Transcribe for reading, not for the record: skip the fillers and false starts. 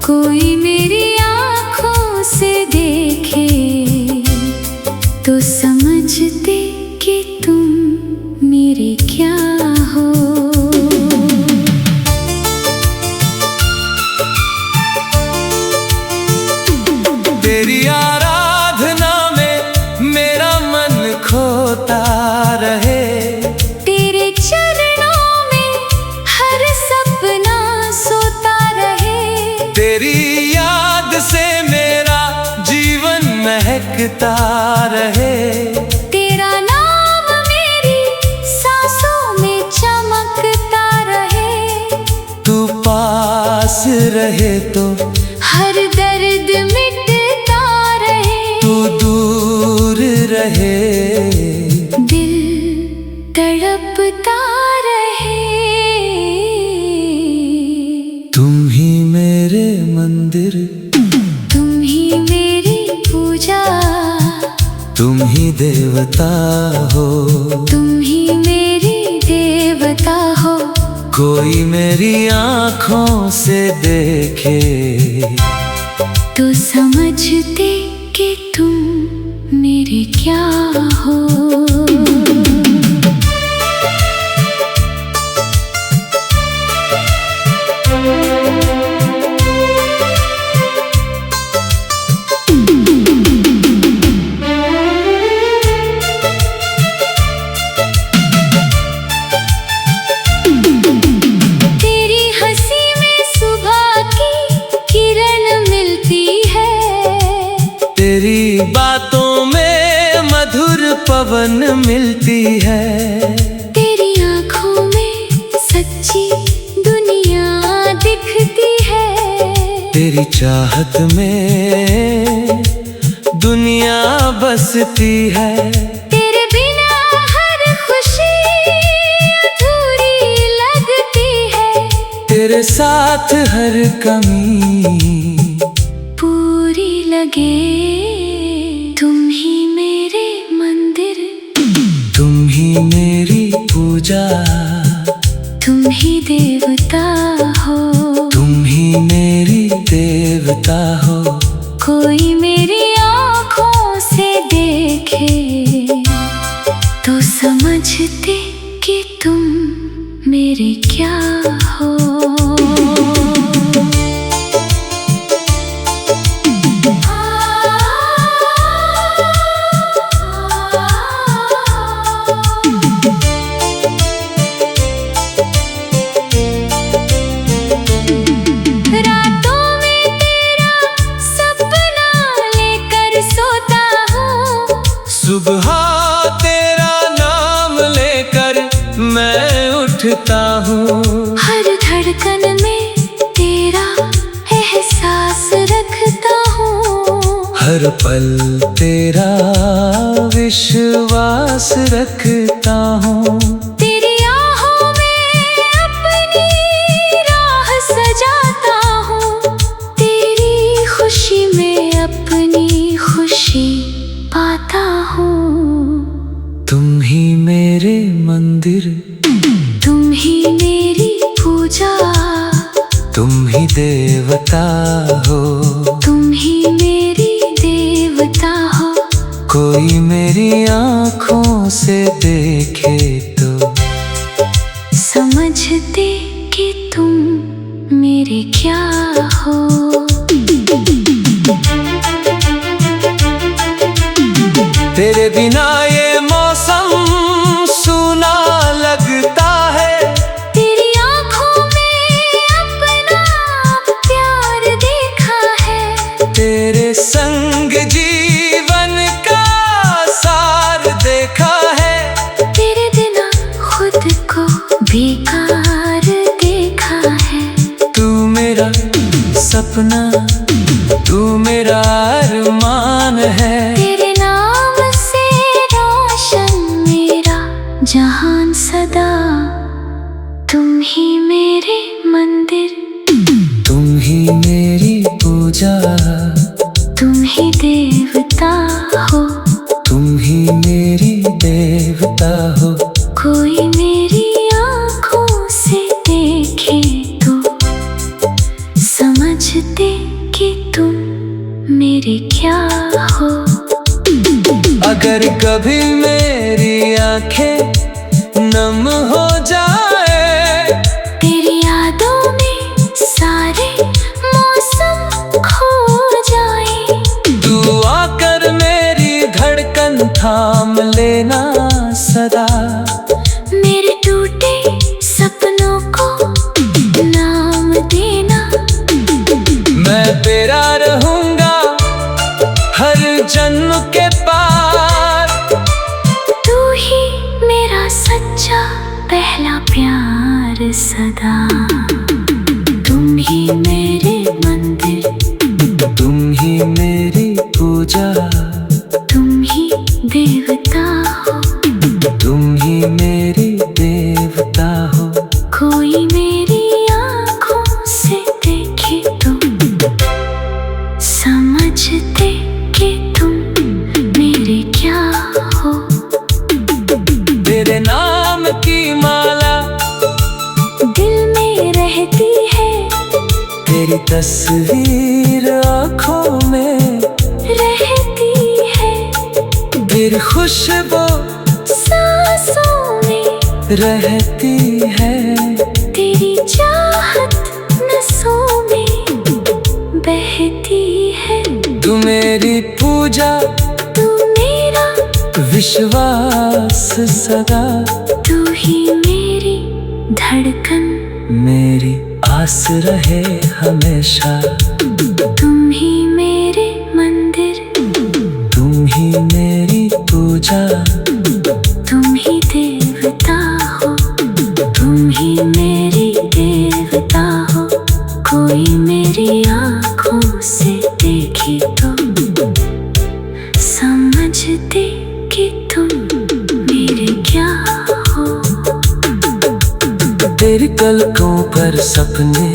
कोई मेरी आँखों से देखे तो समझते कि तुम मेरे क्या हो। तेरी आराधना में मेरा मन खोता रहे, तेरे चरणों में हर सपना सोता रहे, तेरी याद से मेरा जीवन महकता रहे, तेरा नाम मेरी सांसों में चमकता रहे। तू पास रहे तो हर दर्द मिटता रहे, तू दूर रहे दिल तड़पता रहे। तुम ही मेरे मंदिर, तुम ही मेरी पूजा, तुम ही देवता हो, तुम ही मेरी देवता हो। कोई मेरी आँखों से देखे तो समझते कि तुम मेरे क्या हो। तेरी बातों में मधुर पवन मिलती है, तेरी आँखों में सच्ची दुनिया दिखती है, तेरी चाहत में दुनिया बसती है, तेरे बिना हर खुशी अधूरी लगती है, तेरे साथ हर कमी पूरी लगे। तुम ही मेरे मंदिर, तुम ही मेरी पूजा, तुम ही देवता हो, तुम ही मेरी देवता हो। कोई मेरी आँखों से देखे तो समझते कि तुम मेरे क्या हो। सुबह तेरा नाम लेकर मैं उठता हूँ, हर धड़कन में तेरा एहसास रखता हूँ, हर पल तेरा विश्वास रखता हूँ, तेरी आहों में अपनी राह सजाता हूँ, तेरी खुशी में अपनी खुशी पाता हूँ। तुम ही मेरे मंदिर, तुम ही मेरी पूजा, तुम ही देवता हो, तुम ही मेरी देवता हो। कोई मेरी आँखों से देखे तो समझते कि तुम मेरे क्या हो। तेरे बिना ये मौसम सूना लगता है, तेरी आँखों में अपना प्यार देखा है, तेरे संग जीवन का सार देखा है, तेरे बिना खुद को बेकार देखा है। तू मेरा सपना, तू मेरा अरमान है, तेरे नाम से रोशन मेरा जहान सदा। तुम ही मेरे मंदिर, तुम ही मेरी पूजा, तुम ही देवता हो, तुम ही मेरी देवता हो। कोई मेरी आँखों से देखे तो समझ समझते कि तुम मेरे क्या हो। अगर कभी मेरी आंखें नम हो जाए, तेरी यादों में सारे मौसम खो जाए, तू आकर मेरी धड़कन थाम लेना सदा। मेरे टूटे सपनों को नाम देना, मैं तेरा रहूंगा हर जन्म के पार। तू ही मेरा सच्चा पहला प्यार सदा। तुम ही मेरे मंदिर, तुम ही मेरी पूजा, तुम ही देवता हो, तुम ही मेरी देवता हो। कोई मेरी आँखों से देखे तो समझते कि तुम मेरे क्या हो। तेरे नाम की माला दिल में रहती है, तेरी तस्वीर आँखों में रहती है, तेरी खुशबू सांसों में रहती है। तेरी चाहत नसों में बहती है। तू मेरी पूजा, तू मेरा विश्वास सदा। तू ही मेरी धड़कन, मेरी आस रहे हमेशा। तुम ही मेरे मंदिर, तुम ही मेरी पूजा, तुम ही देवता हो, तुम ही मेरी देवता हो। कोई मेरी आँखों से देखे तो समझते कि तुम मेरे क्या हो। तेरी पलकों पर सपने